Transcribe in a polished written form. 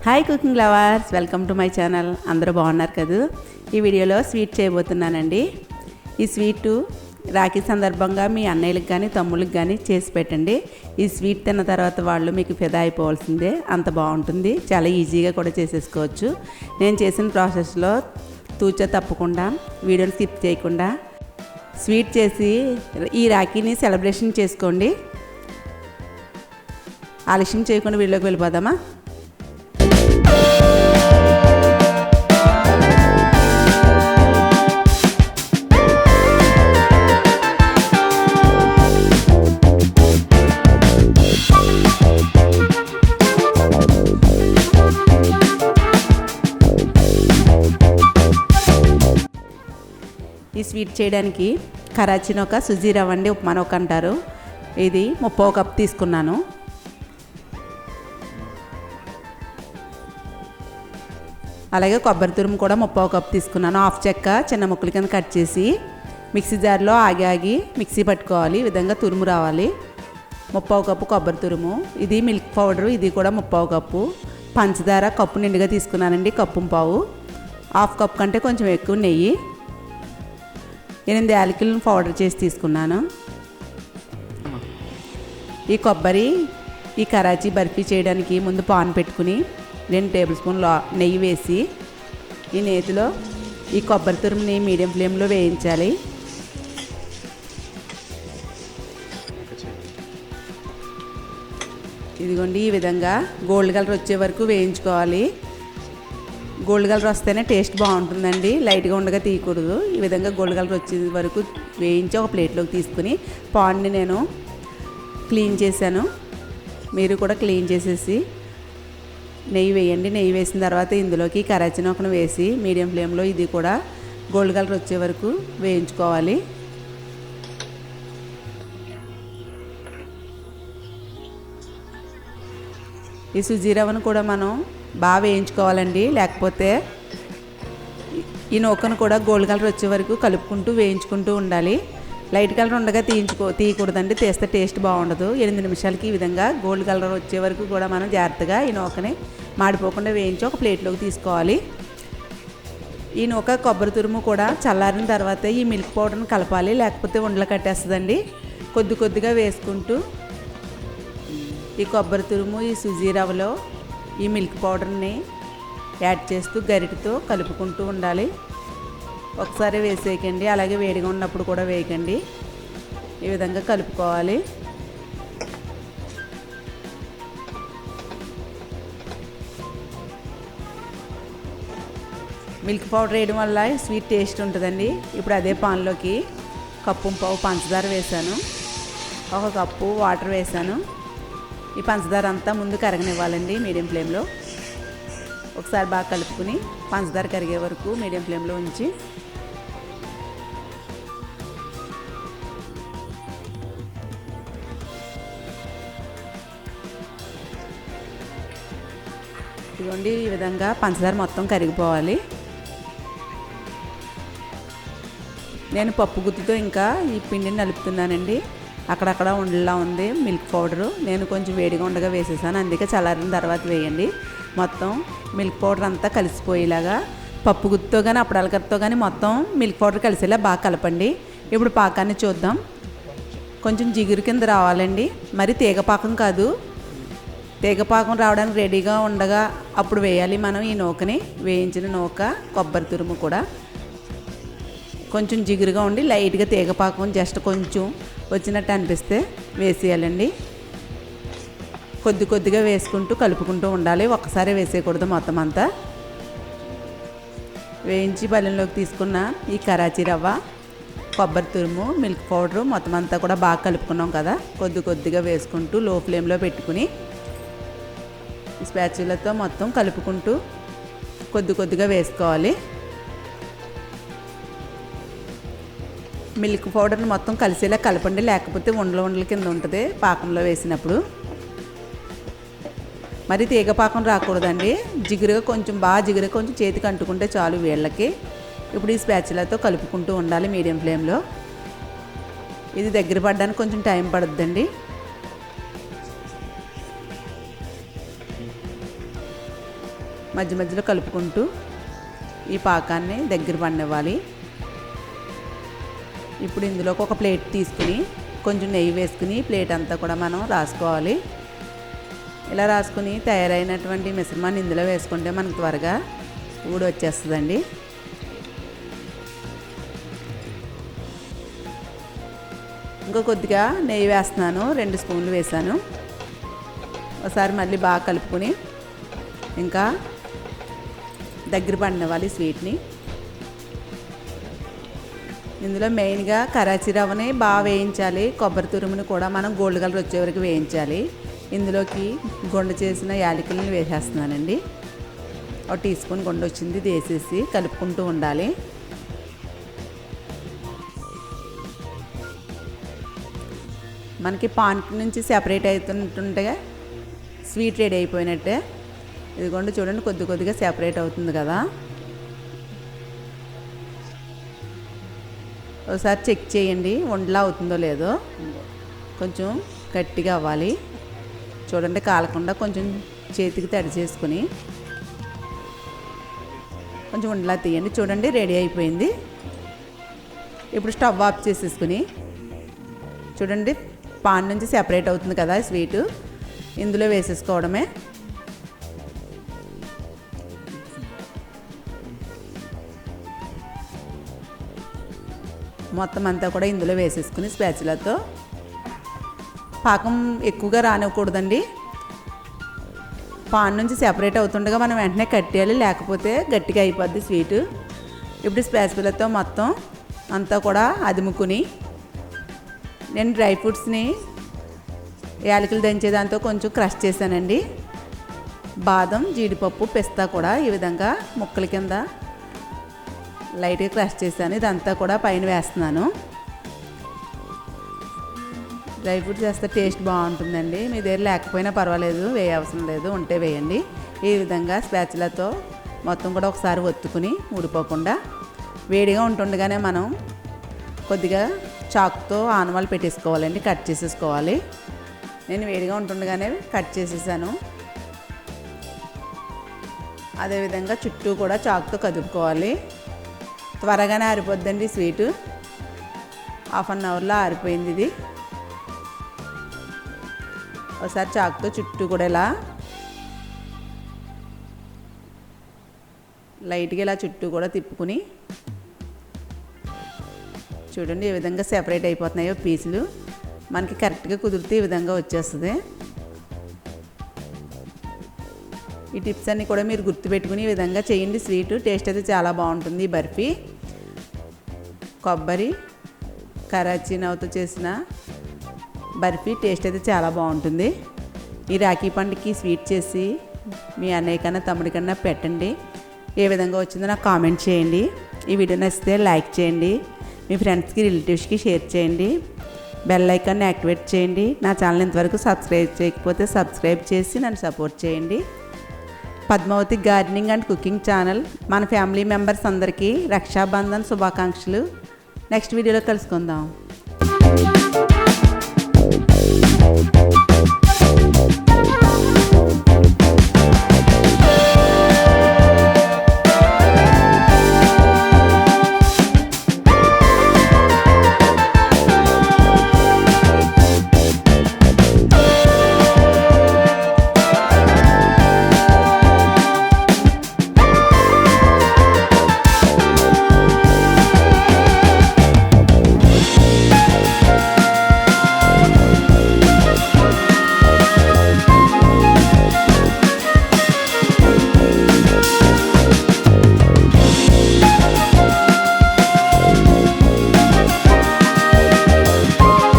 Hi cooking lovers, welcome to my channel. అందరూ బాగున్నారు కదా. ఈ వీడియోలో స్వీట్ చేయబోతున్నానండి. ఈ స్వీటు రాఖీ సందర్భంగా మీ అన్నయ్యలకు కానీ తమ్ముళ్ళకి కానీ చేసి పెట్టండి. ఈ స్వీట్ తిన్న తర్వాత వాళ్ళు మీకు ఫిదా అయిపోవాల్సిందే, అంత బాగుంటుంది. చాలా ఈజీగా కూడా చేసేసుకోవచ్చు. నేను చేసిన ప్రాసెస్లో తూచా తప్పకుండా వీడియోని స్కిప్ చేయకుండా స్వీట్ చేసి ఈ రాఖీని సెలబ్రేషన్ చేసుకోండి. ఆలస్యం చేయకుండా వీడియోకి వెళ్ళిపోదామా. ఈ స్వీట్ చేయడానికి కరాచీ నొక, సుజీ రవ్వ అండి, ఉప్మా నొక అంటారు. ఇది 30 కప్ తీసుకున్నాను. అలాగే కొబ్బరి తురుము కూడా 30 కప్ తీసుకున్నాను. హాఫ్ చెక్క చిన్న ముక్కల కింద కట్ చేసి మిక్సీ జార్లో ఆగి మిక్సీ పట్టుకోవాలి. ఈ విధంగా తురుము రావాలి. 30 కప్పు కొబ్బరి తురుము. ఇది మిల్క్ పౌడరు, ఇది కూడా 30 కప్పు. పంచదార కప్పు నిండుగా తీసుకున్నానండి, కప్పు పావు. హాఫ్ కప్ కంటే కొంచెం ఎక్కువ నెయ్యి. 8 యాలకులను పౌడర్ చేసి తీసుకున్నాను. ఈ కొబ్బరి ఈ కరాచీ బర్ఫీ చేయడానికి ముందు పాన్ పెట్టుకుని 2 టేబుల్ స్పూన్ల నెయ్యి వేసి ఈ నేతిలో ఈ కొబ్బరి తురుముని మీడియం ఫ్లేమ్లో వేయించాలి. ఇదిగోండి, ఈ విధంగా గోల్డ్ కలర్ వచ్చే వరకు వేయించుకోవాలి. గోల్డ్ కలర్ వస్తేనే టేస్ట్ బాగుంటుందండి, లైట్గా ఉండగా తీయకూడదు. ఈ విధంగా గోల్డ్ కలర్ వచ్చే వరకు వేయించి ఒక ప్లేట్లోకి తీసుకుని పాన్ని నేను క్లీన్ చేశాను. మీరు కూడా క్లీన్ చేసేసి నెయ్యి వేయండి. నెయ్యి వేసిన తర్వాత ఇందులోకి కరాచీ నొకను వేసి మీడియం ఫ్లేమ్లో ఇది కూడా గోల్డ్ కలర్ వచ్చే వరకు వేయించుకోవాలి. ఈ సుజీ రవ్వను కూడా మనం బాగా వేయించుకోవాలండి, లేకపోతే ఈ నూకను కూడా గోల్డ్ కలర్ వచ్చే వరకు కలుపుకుంటూ వేయించుకుంటూ ఉండాలి. లైట్ కలర్ ఉండగా తీయకూడదండి, తీస్తే టేస్ట్ బాగుండదు. 8 నిమిషాలకి ఈ విధంగా గోల్డ్ కలర్ వచ్చే వరకు కూడా మనం జాగ్రత్తగా ఈ నూకని మాడిపోకుండా వేయించి ఒక ప్లేట్లోకి తీసుకోవాలి. ఈ నూక కొబ్బరి తురుము కూడా చల్లారిన తర్వాత ఈ మిల్క్ పౌడర్ని కలపాలి, లేకపోతే ఉండలు కట్టేస్తుందండి. కొద్దిగా వేసుకుంటూ ఈ కొబ్బరి తురుము ఈ సుజీ రవ్వలో ఈ మిల్క్ పౌడర్ని యాడ్ చేస్తూ గరిటెతో కలుపుకుంటూ ఉండాలి. ఒకసారి వేసేయకండి, అలాగే వేడిగా ఉన్నప్పుడు కూడా వేయకండి. ఈ విధంగా కలుపుకోవాలి. మిల్క్ పౌడర్ వేయడం వల్ల స్వీట్ టేస్ట్ ఉంటుందండి. ఇప్పుడు అదే పాన్లోకి కప్పు పావు పంచదార వేసాను, 1 కప్పు వాటర్ వేసాను. ఈ పంచదార అంతా ముందు కరగనివ్వాలండి మీడియం ఫ్లేమ్లో. ఒకసారి బాగా కలుపుకుని పంచదార కరిగే వరకు మీడియం ఫ్లేమ్లో ఉంచి ఇదిగోండి, ఈ విధంగా పంచదార మొత్తం కరిగిపోవాలి. నేను పప్పు గుత్తితో ఇంకా ఈ పిండిని నలుపుతున్నానండి. అక్కడక్కడ ఉండలా ఉంది మిల్క్ పౌడరు. నేను కొంచెం వేడిగా ఉండగా వేసేసాను, అందుకే చల్లారిన తర్వాత వేయండి. మొత్తం మిల్క్ పౌడర్ అంతా కలిసిపోయేలాగా పప్పు గుత్తితో కానీ అప్పడాలకరతో కానీ మొత్తం మిల్క్ పౌడర్ కలిసేలా బాగా కలపండి. ఇప్పుడు పాకాన్ని చూద్దాం. కొంచెం జిగురు కింద రావాలండి, మరి తీగపాకం కాదు. తీగపాకం రావడానికి రెడీగా ఉండగా అప్పుడు వేయాలి మనం ఈ నూకని. వేయించిన నూక కొబ్బరి తురుము కూడా కొంచెం జిగురుగా ఉండి లైట్గా తీగపాకం జస్ట్ కొంచెం వచ్చినట్టు అనిపిస్తే వేసేయాలండి. కొద్దిగా వేసుకుంటూ కలుపుకుంటూ ఉండాలి, ఒక్కసారి వేసేయకూడదు మొత్తం అంతా. వేయించి బల్లెంలోకి తీసుకున్న ఈ కరాచీ రవ్వ, కొబ్బరి తురుము, మిల్క్ పౌడరు మొత్తం అంతా కూడా బాగా కలుపుకున్నాం కదా. కొద్దిగా వేసుకుంటూ లో ఫ్లేమ్లో పెట్టుకుని స్పాచులతో మొత్తం కలుపుకుంటూ కొద్దిగా వేసుకోవాలి. మిల్క్ పౌడర్ని మొత్తం కలిసేలా కలపండి, లేకపోతే ఉండల కింద ఉంటుంది పాకంలో వేసినప్పుడు. మరి తీగపాకం రాకూడదండి, జిగురుగా కొంచెం చేతికి అంటుకుంటే చాలు వీళ్ళకి. ఇప్పుడు ఈ స్పాచులతో కలుపుకుంటూ ఉండాలి మీడియం ఫ్లేమ్లో. ఇది దగ్గర పడడానికి కొంచెం టైం పడుతుందండి. మధ్య మధ్యలో కలుపుకుంటూ ఈ పాకాన్ని దగ్గర పడనివ్వాలి. ఇప్పుడు ఇందులోకి ఒక ప్లేట్ తీసుకుని కొంచెం నెయ్యి వేసుకుని ప్లేట్ అంతా కూడా మనం రాసుకోవాలి. ఇలా రాసుకుని తయారైనటువంటి మిశ్రమాన్ని ఇందులో వేసుకుంటే మనకు త్వరగా ఊడి వచ్చేస్తుందండి. ఇంకా కొద్దిగా నెయ్యి వేస్తున్నాను, 2 స్పూన్లు వేసాను. ఒకసారి మళ్ళీ బాగా కలుపుకొని ఇంకా దగ్గర పడినవ్వాలి స్వీట్ని. ఇందులో మెయిన్గా కరాచీ రవ్వని బాగా వేయించాలి. కొబ్బరి తురుముని కూడా మనం గోల్డ్ కలర్ వచ్చే వరకు వేయించాలి. ఇందులోకి గుండ చేసిన యాలకులను వేసేస్తున్నానండి. 1 టీ స్పూన్ గుండ వచ్చింది, ఇది వేసేసి కలుపుకుంటూ ఉండాలి. మనకి పాన్ నుంచి సెపరేట్ అవుతుంటే స్వీట్ రెడీ అయిపోయినట్టే. ఇదిగోండి చూడండి, కొద్ది కొద్దిగా సెపరేట్ అవుతుంది కదా. ఒకసారి చెక్ చేయండి ఉండలా అవుతుందో లేదో. కొంచెం గట్టిగా అవ్వాలి. చూడండి కాలకుండా కొంచెం చేతికి తడి చేసుకుని కొంచెం ఉండలా తీయండి. చూడండి రెడీ అయిపోయింది. ఇప్పుడు స్టవ్ ఆఫ్ చేసేసుకుని చూడండి పాన్ నుంచి సెపరేట్ అవుతుంది కదా స్వీటు, ఇందులో వేసేసుకోవడమే. మొత్తం అంతా కూడా ఇందులో వేసేసుకుని స్పాచులాతో పాకం ఎక్కువగా రానివ్వకూడదండి. పాన్ నుంచి సెపరేట్ అవుతుండగా మనం వెంటనే కట్టేయాలి, లేకపోతే గట్టిగా అయిపోద్ది స్వీటు. ఇప్పుడు స్పాచులాతో మొత్తం అంతా కూడా అదుముకుని నేను డ్రై ఫ్రూట్స్ని యాలకులు దంచేదాంతో కొంచెం క్రష్ చేశానండి. బాదం, జీడిపప్పు, పిస్తా కూడా ఈ విధంగా ముక్కల కింద లైట్గా క్రష్ చేశాను. ఇదంతా కూడా పైన వేస్తున్నాను. డ్రై ఫ్రూట్స్ వేస్తే టేస్ట్ బాగుంటుందండి. మీ దగ్గర లేకపోయినా పర్వాలేదు, వేయ అవసరం లేదు, ఉంటే వేయండి. ఈ విధంగా స్పాచులాతో మొత్తం కూడా ఒకసారి ఒత్తుకుని ఊడిపోకుండా వేడిగా ఉంటుండగానే మనం కొద్దిగా చాకుతో ఆనవాళ్ళు పెట్టేసుకోవాలండి, కట్ చేసేసుకోవాలి. నేను వేడిగా ఉంటుండగానే కట్ చేసేసాను. అదేవిధంగా చుట్టూ కూడా చాకుతో కదుపుకోవాలి. త్వరగానే ఆరిపోద్దండి స్వీటు. 1/2 అవర్లో ఆరిపోయింది ఇది. ఒకసారి చాకుతో చుట్టూ కూడా ఇలా లైట్గా ఇలా చుట్టూ కూడా తిప్పుకుని చూడండి ఏ విధంగా సెపరేట్ అయిపోతున్నాయో పీసులు. మనకి కరెక్ట్గా కుదిరితే ఈ విధంగా వచ్చేస్తుంది. ఈ టిప్స్ అన్నీ కూడా మీరు గుర్తుపెట్టుకుని ఈ విధంగా చేయండి. స్వీటు టేస్ట్ అయితే చాలా బాగుంటుంది. ఈ బర్ఫీ కొబ్బరి కరాచీ నవ్వుతో చేసిన బర్ఫీ టేస్ట్ అయితే చాలా బాగుంటుంది. ఈ రాఖీ పండుగకి స్వీట్ చేసి మీ అన్నయ్య కన్నా తమ్ముడి కన్నా పెట్టండి. ఏ విధంగా వచ్చిందో నాకు కామెంట్ చేయండి. ఈ వీడియో నచ్చితే లైక్ చేయండి, మీ ఫ్రెండ్స్కి రిలేటివ్స్కి షేర్ చేయండి, బెల్ ఐకాన్ని యాక్టివేట్ చేయండి. నా ఛానల్ ఇంతవరకు సబ్స్క్రైబ్ చేయకపోతే సబ్స్క్రైబ్ చేసి నన్ను సపోర్ట్ చేయండి. Padmavati gardening and cooking channel మన ఫ్యామిలీ మెంబర్స్ అందరికీ రక్షాబంధన్ శుభాకాంక్షలు. నెక్స్ట్ వీడియోలో కలుసుకుందాం.